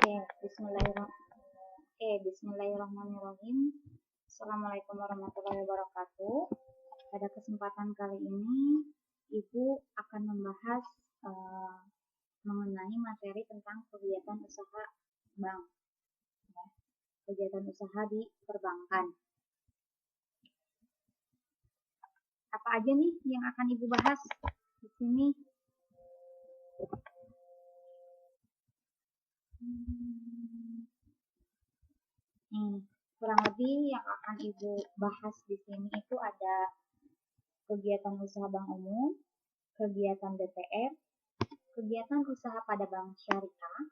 Bismillahirrahmanirrahim. Assalamualaikum warahmatullahi wabarakatuh. Pada kesempatan kali ini, Ibu akan membahas mengenai materi tentang kegiatan usaha bank, kegiatan usaha di perbankan. Apa aja nih yang akan Ibu bahas di sini? Kurang lebih yang akan Ibu bahas di sini itu ada kegiatan usaha bank umum, kegiatan BPR, kegiatan usaha pada bank syariah,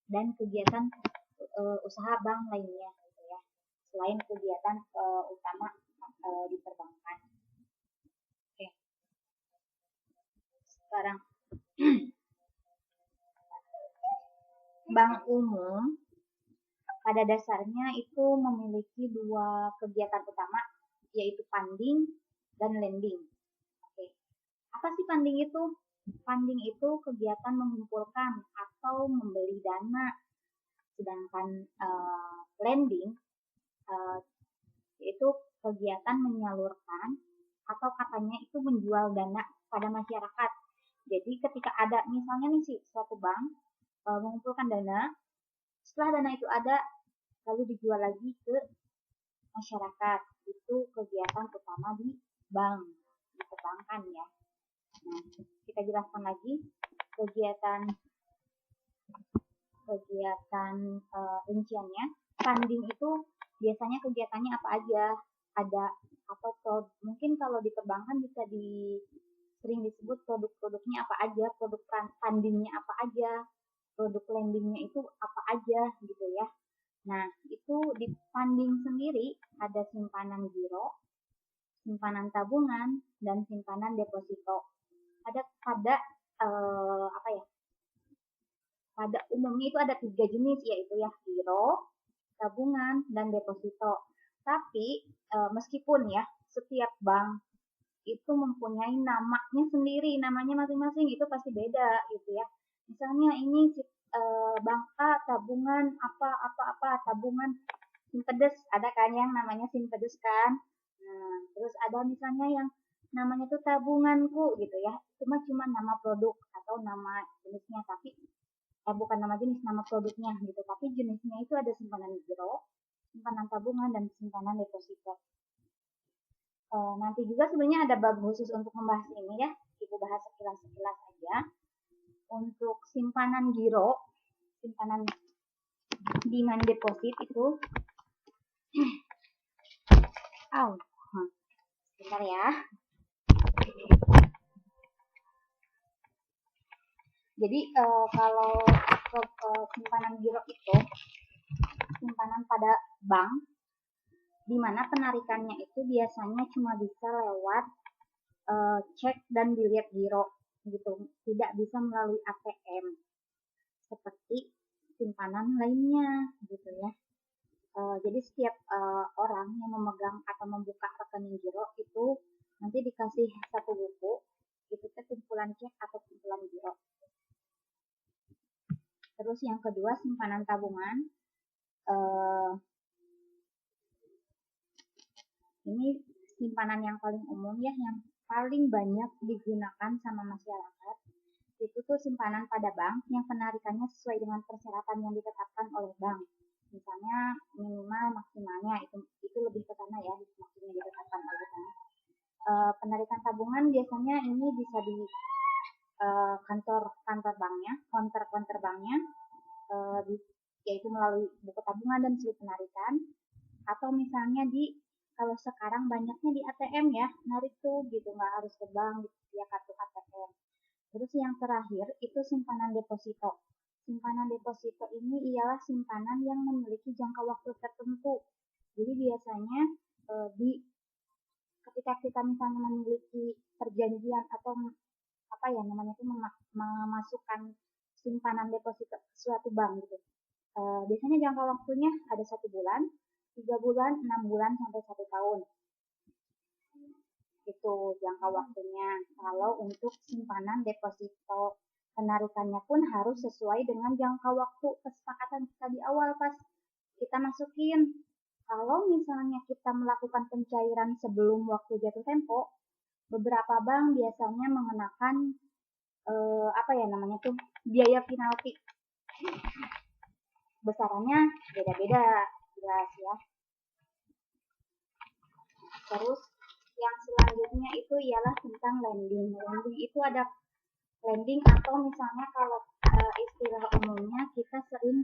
dan kegiatan usaha bank lainnya, gitu ya. Selain kegiatan utama di perbankan. Oke. Sekarang bank umum pada dasarnya itu memiliki dua kegiatan utama, yaitu funding dan lending. Oke. Apa sih funding itu? Funding itu kegiatan mengumpulkan atau membeli dana, sedangkan lending yaitu kegiatan menyalurkan atau katanya itu menjual dana pada masyarakat. Jadi ketika ada misalnya nih suatu bank mengumpulkan dana, setelah dana itu ada lalu dijual lagi ke masyarakat. Itu kegiatan utama di bank, di perbankan ya. Nah, kita jelaskan lagi kegiatan rinciannya. Funding itu biasanya kegiatannya apa aja? Ada atau mungkin kalau di perbankan bisa sering disebut produk-produknya apa aja, produk fundingnya apa aja, produk lendingnya itu apa aja gitu ya. Nah, itu di funding sendiri ada simpanan giro, simpanan tabungan, dan simpanan deposito. Pada umumnya itu ada 3 jenis, yaitu ya giro, tabungan, dan deposito. Tapi meskipun ya setiap bank itu mempunyai namanya sendiri, namanya masing-masing itu pasti beda gitu ya. Misalnya ini bank A tabungan apa tabungan Simpedes, ada kan yang namanya Simpedes kan. Nah, terus ada misalnya yang namanya tuh tabunganku gitu ya. Cuma nama produk atau nama jenisnya, tapi bukan nama jenis, nama produknya gitu. Tapi jenisnya itu ada simpanan giro, simpanan tabungan, dan simpanan deposito. Nanti juga sebenarnya ada bab khusus untuk membahas ini ya. Ibu bahas sekilas aja. Untuk simpanan giro, simpanan demand deposit itu sebentar ya. Jadi kalau simpanan giro itu simpanan pada bank, di mana penarikannya itu biasanya cuma bisa lewat cek dan biliet giro gitu, tidak bisa melalui ATM seperti simpanan lainnya gitu ya. Jadi setiap orang yang memegang atau membuka rekening giro itu nanti dikasih satu buku, itu kumpulan cek atau kumpulan giro. Terus yang kedua simpanan tabungan, ini simpanan yang paling umum ya, yang paling banyak digunakan sama masyarakat. Itu tuh simpanan pada bank yang penarikannya sesuai dengan persyaratan yang ditetapkan oleh bank. Misalnya minimal maksimalnya itu lebih ke sana ya, maksudnya ditetapkan oleh bank. Penarikan tabungan biasanya ini bisa di kantor banknya, counter banknya, yaitu melalui buku tabungan dan slip penarikan, atau misalnya kalau sekarang banyaknya di ATM ya, narik tuh gitu, nggak harus ke bank via kartu ATM. Terus yang terakhir itu simpanan deposito. Simpanan deposito ini ialah simpanan yang memiliki jangka waktu tertentu. Jadi biasanya ketika kita misalnya memiliki perjanjian atau memasukkan simpanan deposito ke suatu bank gitu. Biasanya jangka waktunya ada 1 bulan, 3 bulan, 6 bulan, sampai 1 tahun. Itu jangka waktunya kalau untuk simpanan deposito. Penarikannya pun harus sesuai dengan jangka waktu kesepakatan kita di awal pas kita masukin. Kalau misalnya kita melakukan pencairan sebelum waktu jatuh tempo, beberapa bank biasanya mengenakan biaya penalti. Besarannya beda-beda, jelas ya. Terus yang selanjutnya itu ialah tentang lending. Lending itu ada lending atau misalnya kalau istilah umumnya kita sering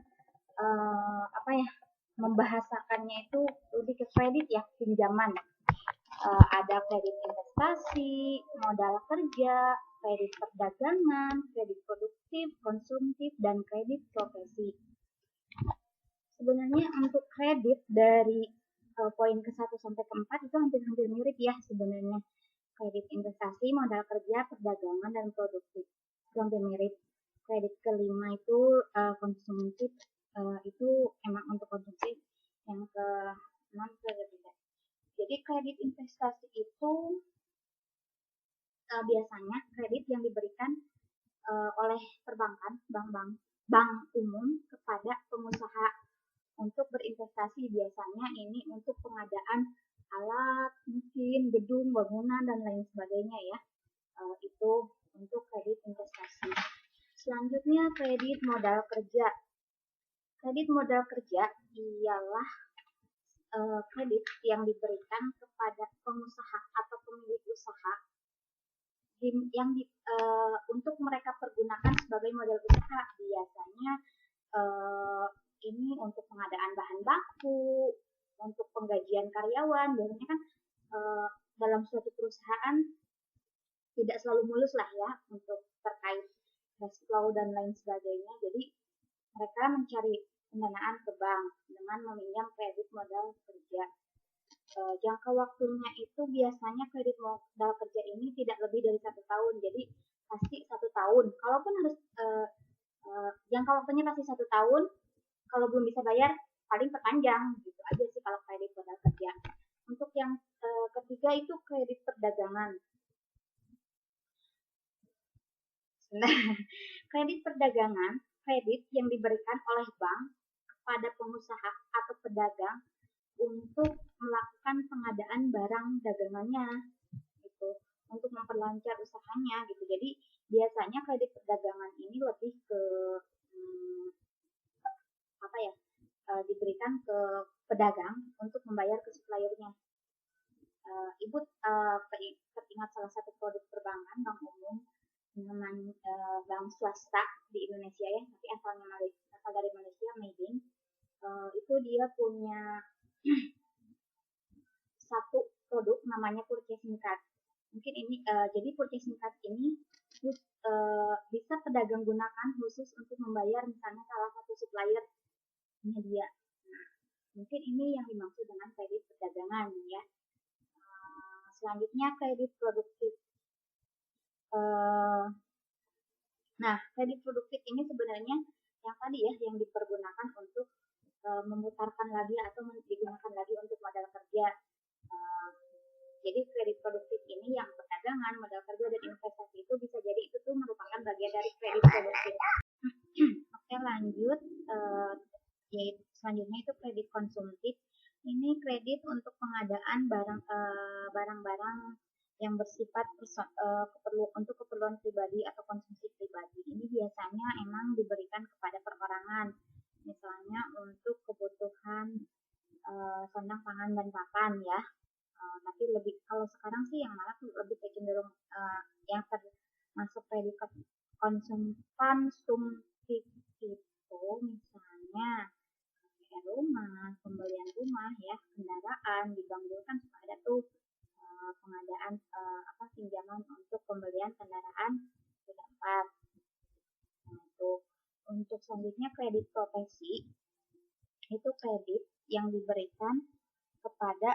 membahasakannya itu lebih ke kredit ya, pinjaman. Ada kredit investasi, modal kerja, kredit perdagangan, kredit produktif, konsumtif, dan kredit profesi. Sebenarnya untuk kredit dari poin ke-1 sampai ke-4 itu hampir-hampir mirip ya sebenarnya. Kredit investasi, modal kerja, perdagangan, dan produktif. Itu hampir mirip. Kredit ke-5 itu konsumtif, itu emang untuk konsumsi. Yang ke-6 kredit tidak. Jadi kredit investasi itu biasanya kredit yang diberikan oleh perbankan, bank umum kepada pengusaha untuk berinvestasi. Biasanya ini untuk pengadaan alat, mesin, gedung, bangunan, dan lain sebagainya ya. Itu untuk kredit investasi. Selanjutnya kredit modal kerja. Kredit modal kerja ialah kredit yang diberikan kepada pengusaha atau pemilik usaha untuk mereka pergunakan sebagai modal usaha. Biasanya ini untuk pengadaan bahan baku, untuk penggajian karyawan. Biasanya kan dalam suatu perusahaan tidak selalu mulus lah ya untuk terkait cash flow dan lain sebagainya. Jadi mereka mencari pendanaan ke bank dengan meminjam kredit modal kerja. Jangka waktunya itu biasanya kredit modal kerja ini tidak lebih dari 1 tahun. Jadi pasti 1 tahun. Kalaupun harus jangka waktunya pasti 1 tahun. Kalau belum bisa bayar paling perpanjang. Gitu aja sih kalau kredit modal kerja. Untuk yang ketiga itu kredit perdagangan. Nah, kredit perdagangan, kredit yang diberikan oleh bank kepada pengusaha atau pedagang untuk melakukan pengadaan barang dagangannya, gitu, untuk memperlancar usahanya, gitu. Jadi biasanya kredit perdagangan ini lebih ke diberikan ke pedagang untuk membayar ke suppliernya. Ibu teringat salah satu produk perbankan bank umum namanya bank swasta di Indonesia ya, tapi asal dari Malaysia, Maybank. Itu dia punya satu produk namanya purchasing card. Mungkin ini jadi purchasing card ini bisa pedagang gunakan khusus untuk membayar misalnya salah satu supplier dia. Nah, mungkin ini yang dimaksud dengan kredit perdagangan ya. Selanjutnya kredit produktif. Nah, kredit produktif ini sebenarnya yang tadi ya, yang dipergunakan untuk memutarkan lagi atau digunakan lagi untuk modal kerja. Jadi kredit produktif ini yang perdagangan, modal kerja, dan investasi itu bisa jadi itu tuh merupakan bagian dari kredit produktif. Oke, lanjut. Yaitu selanjutnya itu kredit konsumtif. Ini kredit untuk pengadaan barang-barang yang bersifat untuk keperluan pribadi atau konsumsi pribadi. Ini biasanya emang diberikan kepada perorangan, misalnya untuk kebutuhan sandang, pangan, dan papan ya. Tapi lebih kalau sekarang sih yang malah lebih cenderung yang termasuk kredit konsumtif itu misalnya rumah, pembelian rumah ya, kendaraan. Di bank dulu kan suka ada tuh pengadaan pinjaman untuk pembelian kendaraan roda 4. Nah, untuk selanjutnya kredit profesi, itu kredit yang diberikan kepada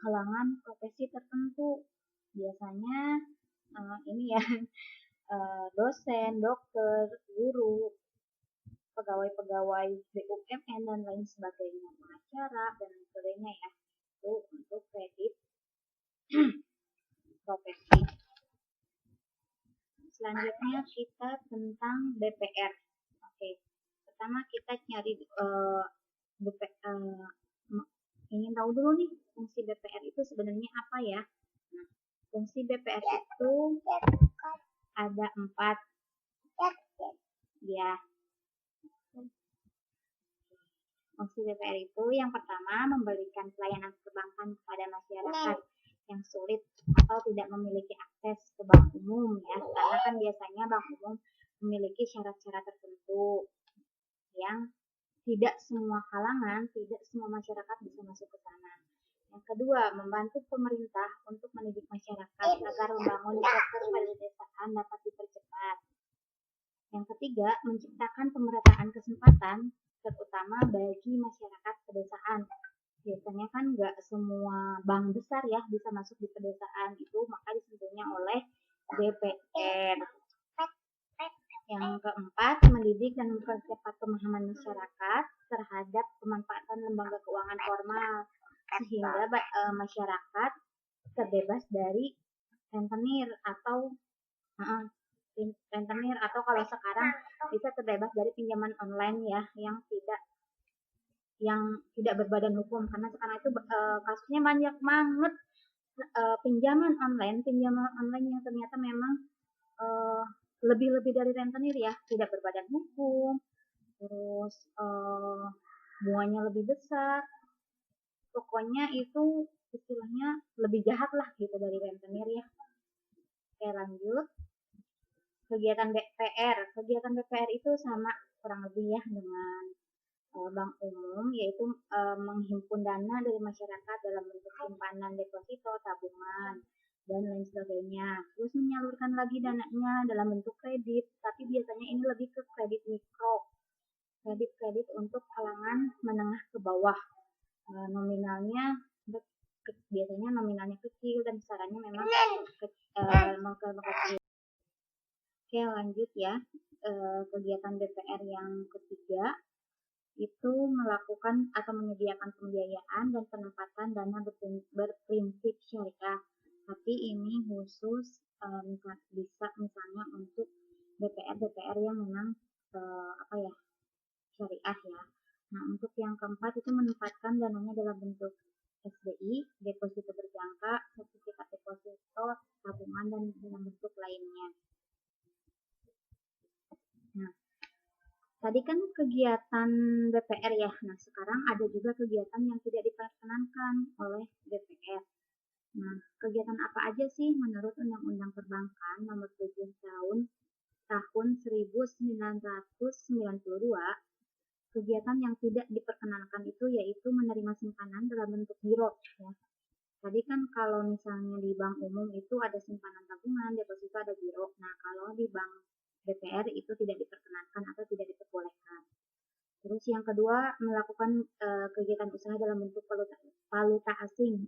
kalangan profesi tertentu. Biasanya ini ya dosen, dokter, guru, pegawai-pegawai BUMN dan lain sebagainya, pengacara dan lain sebagainya ya. Itu untuk kredit profesi. Selanjutnya kita tentang BPR. Oke, pertama kita nyari ingin tahu dulu nih fungsi BPR itu sebenarnya apa ya. Nah, fungsi BPR itu ada 4 ya. Fungsi BPR itu yang pertama memberikan pelayanan perbankan kepada masyarakat yang sulit atau tidak memiliki akses ke bank umum ya, karena kan biasanya bank umum memiliki syarat-syarat tertentu yang tidak semua kalangan, tidak semua masyarakat bisa masuk ke sana. Yang kedua, membantu pemerintah untuk mendidik masyarakat agar membangun sektor pariwisata dapat dipercepat. Yang ketiga, menciptakan pemerataan kesempatan terutama bagi masyarakat pedesaan. Biasanya kan nggak semua bank besar ya bisa masuk di pedesaan itu, maka disentuhnya oleh BPR. Yang keempat, mendidik dan mempercepat pemahaman masyarakat terhadap pemanfaatan lembaga keuangan formal sehingga masyarakat terbebas dari rentenir atau kalau sekarang bisa terbebas dari pinjaman online ya yang tidak berbadan hukum, karena sekarang itu kasusnya banyak banget pinjaman online yang ternyata memang lebih dari rentenir ya, tidak berbadan hukum, terus bunganya lebih besar, pokoknya itu istilahnya lebih jahat lah gitu dari rentenir ya. Oke, lanjut. Kegiatan BPR itu sama kurang lebih ya dengan bank umum, yaitu menghimpun dana dari masyarakat dalam bentuk simpanan, deposito, tabungan, dan lain sebagainya. Terus menyalurkan lagi dananya dalam bentuk kredit, tapi biasanya ini lebih ke kredit mikro, kredit untuk kalangan menengah ke bawah. Biasanya nominalnya kecil dan besarannya memang kecil. Oke, lanjut ya. Kegiatan BPR yang ketiga itu melakukan atau menyediakan pembiayaan dan penempatan dana berprinsip syariah. Tapi ini khusus bisa misalnya untuk BPR yang memang syariah ya. Nah, untuk yang keempat itu menempatkan dananya dalam bentuk SBI, deposito berjangka, sertifikat deposito, tabungan, dan dalam bentuk lainnya. Nah, tadi kan kegiatan BPR ya. Nah, sekarang ada juga kegiatan yang tidak diperkenankan oleh BPR. Nah, kegiatan apa aja sih menurut Undang-Undang Perbankan Nomor 7 tahun 1992? Kegiatan yang tidak diperkenankan itu yaitu menerima simpanan dalam bentuk giro ya. Tadi kan kalau misalnya di bank umum itu ada simpanan tabungan, deposito, ada giro. Nah, kalau di bank BPR itu tidak diperkenankan atau tidak diperbolehkan. Terus yang kedua, melakukan kegiatan usaha dalam bentuk valuta asing,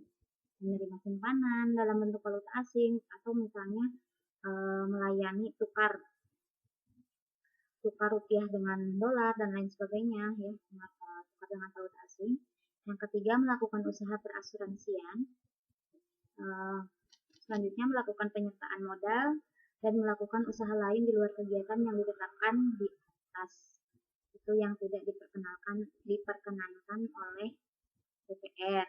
menerima simpanan dalam bentuk valuta asing, atau misalnya melayani tukar rupiah dengan dolar dan lain sebagainya ya, tukar dengan valuta asing. Yang ketiga, melakukan usaha perasuransian. Selanjutnya, melakukan penyertaan modal dan melakukan usaha lain di luar kegiatan yang ditetapkan di atas. Itu yang tidak diperkenankan oleh BPR.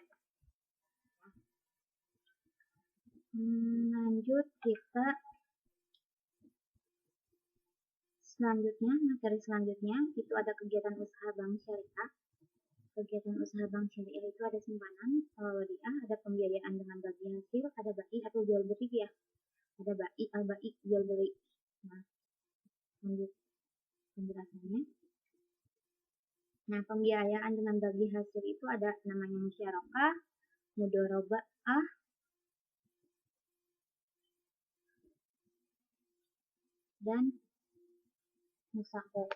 Lanjut kita materi selanjutnya itu ada kegiatan usaha bank syariah. Kegiatan usaha bank syariah itu ada simpanan, wadiah, ada pembiayaan dengan bagi hasil, ada bai atau jual beli ya. Ada bai, al-bai, jual beli. Nah, lanjut penjelasannya. Nah, pembiayaan dengan bagi hasil itu ada namanya musyarakah, mudharabah, dan musako.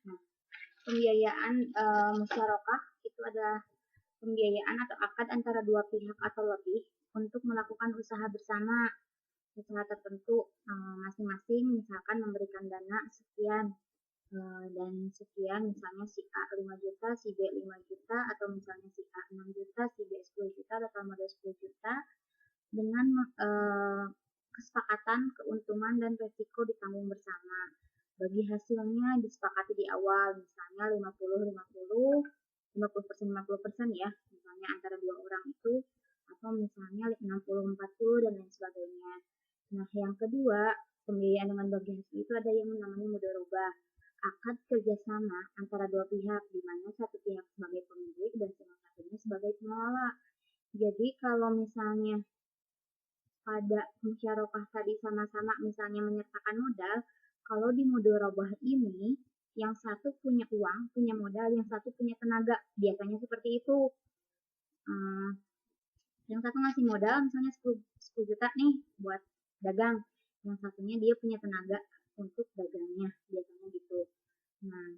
Nah, pembiayaan musyarakah itu adalah pembiayaan atau akad antara dua pihak atau lebih untuk melakukan usaha bersama, usaha tertentu masing-masing, misalkan memberikan dana sekian dan sekian, misalnya si A 5 juta, si B 5 juta, atau misalnya si A 6 juta, si B 10 juta, total modal 10 juta, dengan kesepakatan keuntungan dan resiko ditanggung bersama. Bagi hasilnya disepakati di awal, misalnya 50-50, 50% ya, misalnya antara dua orang itu, atau misalnya 60-40 dan lain sebagainya. Nah, yang kedua, pembiayaan dengan bagi hasil itu ada yang namanya mudharabah, akad kerjasama antara dua pihak, di mana satu pihak sebagai pemilik dan yang satunya sebagai pengelola. Jadi kalau misalnya pada musyarakah tadi sama-sama misalnya menyertakan modal, kalau di mudharabah ini yang satu punya uang, punya modal, yang satu punya tenaga, biasanya seperti itu. Yang satu ngasih modal misalnya 10 juta nih buat dagang, yang satunya dia punya tenaga untuk dagangnya, biasanya gitu. Nah,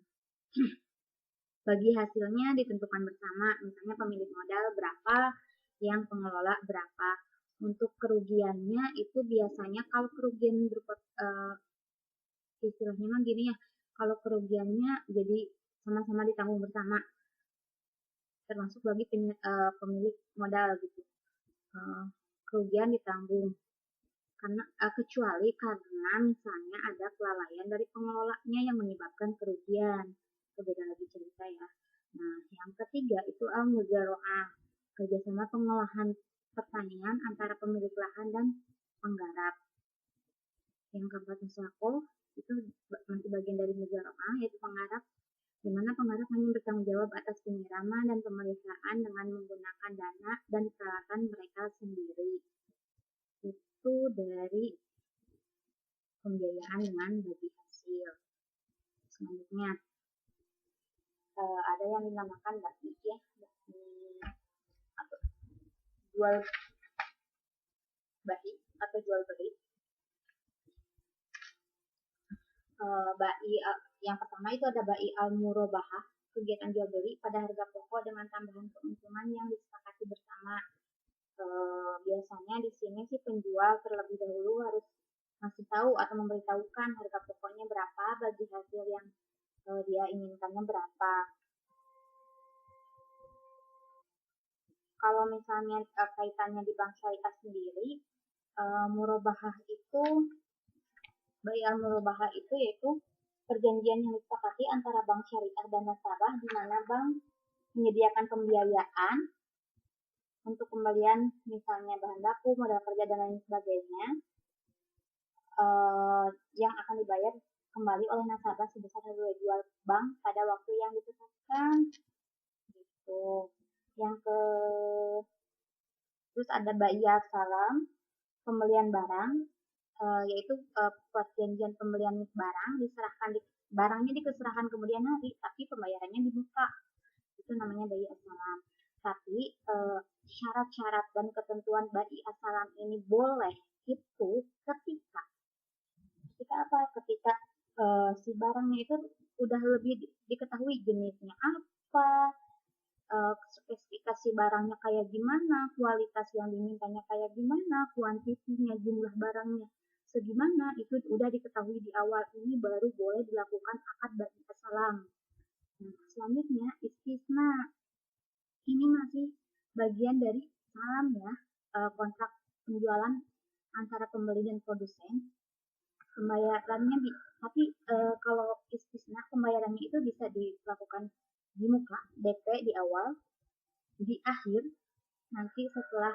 bagi hasilnya ditentukan bersama, misalnya pemilik modal berapa, yang pengelola berapa. Untuk kerugiannya itu biasanya kalau kerugian berupa istilahnya mah gini ya, kalau kerugiannya jadi sama-sama ditanggung bersama, termasuk bagi pemilik modal gitu. Kerugian ditanggung karena kecuali karena misalnya ada kelalaian dari pengelolanya yang menyebabkan kerugian, itu beda lagi cerita ya. Nah, yang ketiga itu al-muzara'ah, kerjasama pengolahan pertanian antara pemilik lahan dan penggarap. Yang keempat musakoh, itu masih bagian dari muzara'ah, yaitu penggarap, di mana penggarap hanya bertanggung jawab atas penyiraman dan pemeliharaan dengan menggunakan dana dan peralatan mereka sendiri. Itu dari pembiayaan dengan bagi hasil. Selanjutnya ada yang dinamakan bagi ya, jual bagi atau jual beli. Bai yang pertama itu ada bai al-murabahah, kegiatan jual beli pada harga pokok dengan tambahan keuntungan yang disepakati bersama. Biasanya di sini sih penjual terlebih dahulu harus masih tahu atau memberitahukan harga pokoknya berapa bagi hasil yang dia inginkannya berapa. Kalau misalnya kaitannya di bank syariah sendiri, murabahah itu, bai al-murabahah itu yaitu perjanjian yang disepakati antara bank syariah dan nasabah, di mana bank menyediakan pembiayaan untuk pembelian misalnya bahan baku, modal kerja dan lain sebagainya, yang akan dibayar kembali oleh nasabah sebesar harga jual bank pada waktu yang ditetapkan. Gitu. Terus ada bayar salam, pembelian barang, yaitu perjanjian pembelian barang barangnya dikeserahkan kemudian hari, tapi pembayarannya di muka. Itu namanya bayar salam. Tapi syarat-syarat dan ketentuan bayar salam ini boleh itu ketika apa? Ketika si barangnya itu udah lebih diketahui jenisnya apa, spesifikasi barangnya kayak gimana, kualitas yang dimintanya kayak gimana, kuantitinya, jumlah barangnya segimana, itu udah diketahui di awal, ini baru boleh dilakukan akad bai salam. Nah, selanjutnya istisna. Ini masih bagian dari salam ya, kontrak penjualan antara pembeli dan produsen. Pembayarannya tapi kalau istisna pembayarannya itu bisa dilakukan di muka, DP di awal, di akhir, nanti setelah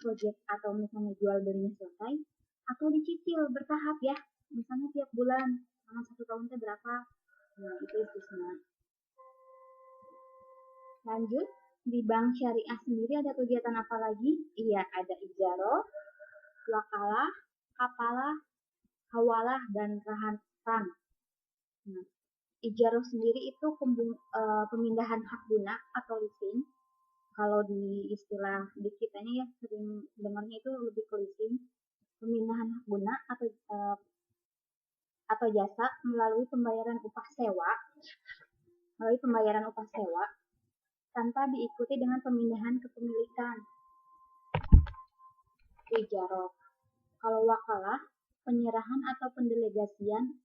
proyek atau misalnya jual belinya selesai, atau dicicil bertahap ya, misalnya tiap bulan, selama 1 tahun berapa, nah itu istisna. Lanjut, di bank syariah sendiri ada kegiatan apa lagi? Iya, ada ijaroh, wakalah, kapalah, hawalah, dan rahan. Nah, ijaroh sendiri itu pemindahan hak guna atau leasing. Kalau di istilah di kitanya ya sering dengarnya itu lebih ke leasing. Pemindahan hak guna atau jasa melalui pembayaran upah sewa. Tanpa diikuti dengan pemindahan kepemilikan. Ijaroh. Kalau wakalah, penyerahan atau pendelegasian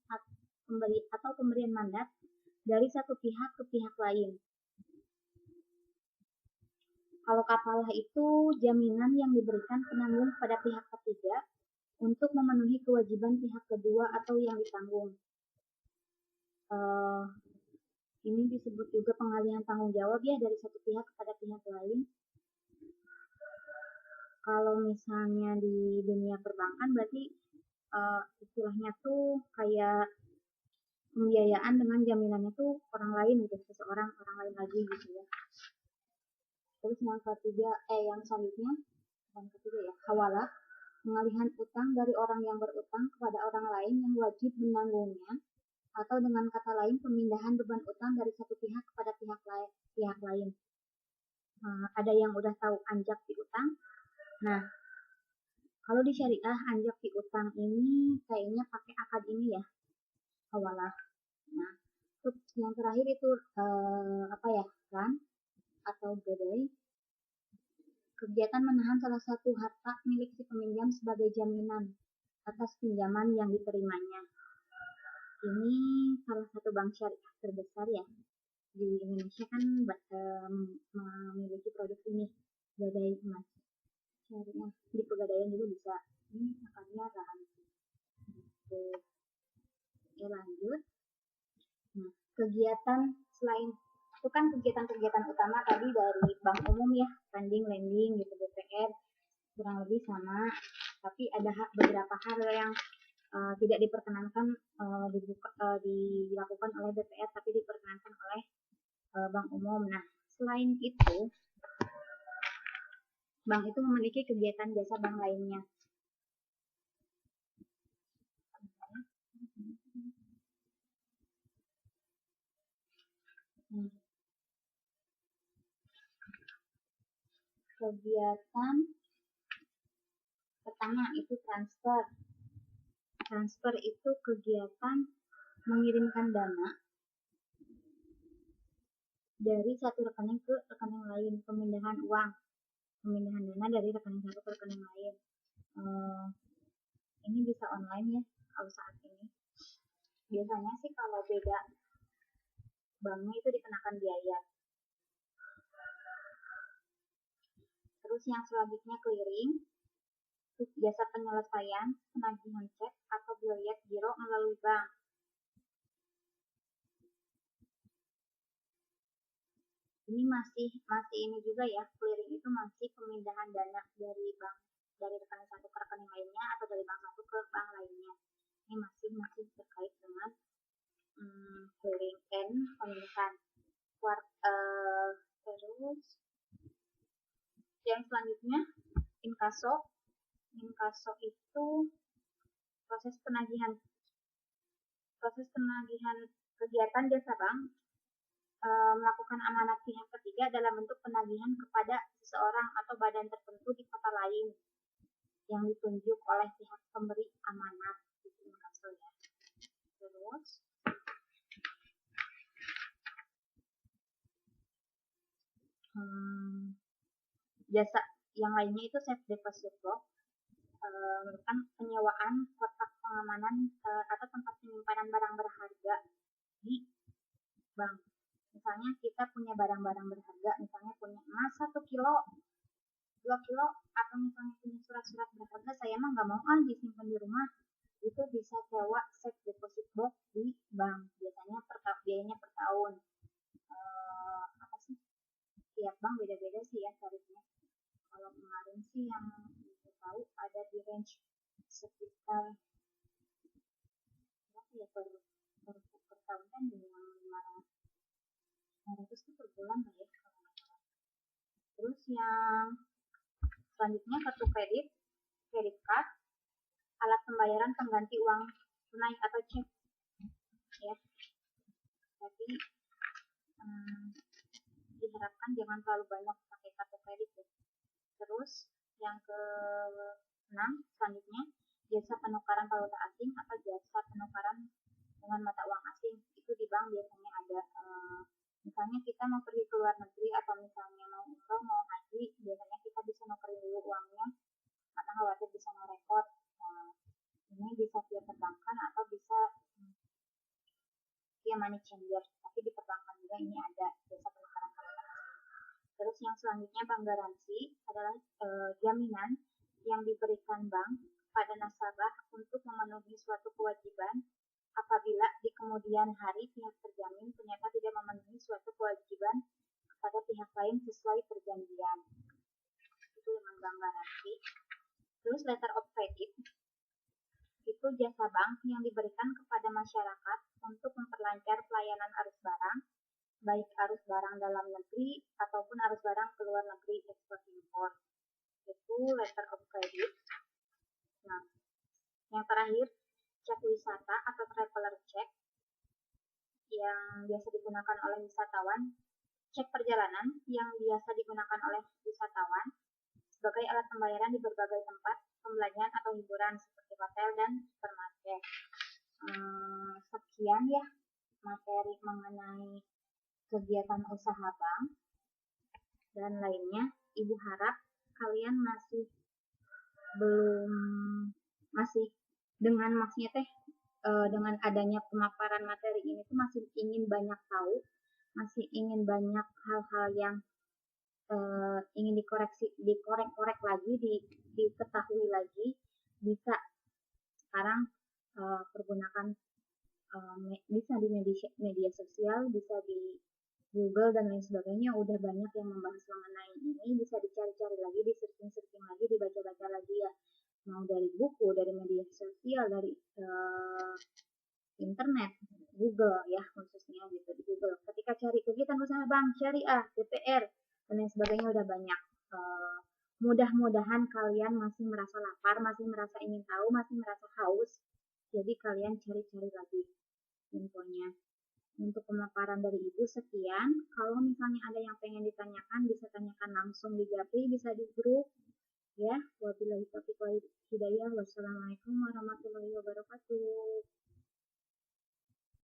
pemberian mandat dari satu pihak ke pihak lain. Kalau kafalah itu jaminan yang diberikan penanggung pada pihak ketiga untuk memenuhi kewajiban pihak kedua atau yang ditanggung. Ini disebut juga pengalihan tanggung jawab ya dari satu pihak kepada pihak lain. Kalau misalnya di dunia perbankan berarti istilahnya tuh kayak pembiayaan dengan jaminannya tuh orang lain gitu, seseorang orang lain lagi gitu ya. Terus yang selanjutnya yang ketiga ya, hawalah, pengalihan utang dari orang yang berutang kepada orang lain yang wajib menanggungnya, atau dengan kata lain pemindahan beban utang dari satu pihak kepada pihak lain. Ada yang udah tahu anjak piutang? Nah, kalau di syariah anjak piutang ini kayaknya pakai akad ini ya, hawalah. Nah, terus yang terakhir itu ran atau gadai, kegiatan menahan salah satu harta milik si peminjam sebagai jaminan atas pinjaman yang diterimanya. Ini salah satu bank syariah terbesar ya di Indonesia kan memiliki produk ini, gadai emas syariah. Di Pegadaian juga bisa. Ini akadnya ran. Ya lanjut. Nah, kegiatan selain itu kan kegiatan-kegiatan utama tadi dari bank umum ya, funding, lending gitu, BPR kurang lebih sama, tapi ada beberapa hal yang tidak diperkenankan dilakukan oleh BPR tapi diperkenankan oleh bank umum. Nah, selain itu bank itu memiliki kegiatan jasa bank lainnya. Kegiatan pertama itu transfer. Transfer itu kegiatan mengirimkan dana dari satu rekening ke rekening lain, pemindahan dana dari rekening satu ke rekening lain. Ini bisa online ya kalau saat ini. Biasanya sih kalau beda banknya itu dikenakan biaya. Terus yang selanjutnya clearing, jasa penyelesaian, penagihan cek atau biaya giro melalui bank. Ini masih ini juga ya, clearing itu masih pemindahan dana dari bank, dari rekening satu ke rekening lainnya atau dari bank satu ke bank lainnya. Ini masih terkait dengan clearing and pemindahan. Terus yang selanjutnya inkaso. Inkaso itu proses penagihan kegiatan jasa bank melakukan amanat pihak ketiga dalam bentuk penagihan kepada seseorang atau badan tertentu di kota lain yang ditunjuk oleh pihak pemberi amanat, itu inkaso ya. Terus jasa yang lainnya itu safe deposit box, merupakan penyewaan kotak pengamanan atau tempat penyimpanan barang berharga di bank. Misalnya kita punya barang-barang berharga, misalnya punya emas 1 kilo, 2 kilo, atau misalnya punya surat-surat berharga, saya mah nggak mau disimpan di rumah, itu bisa sewa safe deposit box di bank. Biasanya biayanya per tahun. Tiap bank beda-beda sih ya tarifnya. Kalau kemarin sih yang saya tahu ada di range sekitar berapa ya per tahun kan dengan 500 itu per bulan lah ya. Terus yang selanjutnya kartu kredit card, alat pembayaran pengganti uang tunai atau cek ya. Tapi diharapkan jangan terlalu banyak pakai kartu kredit ya. Terus yang ke-6 selanjutnya jasa penukaran valuta asing atau jasa penukaran dengan mata uang asing. Itu di bank biasanya ada, misalnya kita mau pergi ke luar negeri atau misalnya mau umroh, mau haji, biasanya kita bisa nukerin dulu uangnya karena khawatir bisa ngerekod. Ini bisa via perbankan atau bisa money changer, tapi di perbankan juga ini ada jasa penukaran valuta asing. Terus yang selanjutnya bank garansi adalah jaminan yang diberikan bank pada nasabah untuk memenuhi suatu kewajiban apabila di kemudian hari pihak terjamin ternyata tidak memenuhi suatu kewajiban kepada pihak lain sesuai perjanjian. Itu dengan bank garansi. Terus letter of credit itu jasa bank yang diberikan kepada masyarakat untuk memperlancar pelayanan arus barang, baik arus barang dalam negeri ataupun arus barang ke luar negeri ekspor impor. Itu letter of credit. Nah, yang terakhir cek wisata atau traveler check yang biasa digunakan oleh wisatawan, cek perjalanan yang biasa digunakan oleh wisatawan sebagai alat pembayaran di berbagai tempat pembelanjaan atau hiburan seperti hotel dan supermarket. Sekian ya materi mengenai kegiatan usaha bank dan lainnya. Ibu harap kalian masih dengan maksudnya dengan adanya pemaparan materi ini tuh masih ingin banyak tahu, masih ingin banyak hal-hal yang ingin dikorek lagi, diketahui lagi, bisa sekarang pergunakan bisa di media sosial, bisa di Google dan lain sebagainya, udah banyak yang membahas mengenai ini, bisa dicari-cari lagi, di-searching lagi, dibaca-baca lagi ya, mau dari buku, dari media sosial, dari internet, Google ya khususnya gitu di Google. Ketika cari kegiatan usaha bank syariah, DPR dan lain sebagainya udah banyak. Mudah-mudahan kalian masih merasa lapar, masih merasa ingin tahu, masih merasa haus. Jadi kalian cari-cari lagi infonya. Untuk pemaparan dari Ibu sekian. Kalau misalnya ada yang pengen ditanyakan, bisa tanyakan langsung di Japri, bisa di grup. Ya, wabillahi taufiq wal hidayah. Wassalamualaikum warahmatullahi wabarakatuh.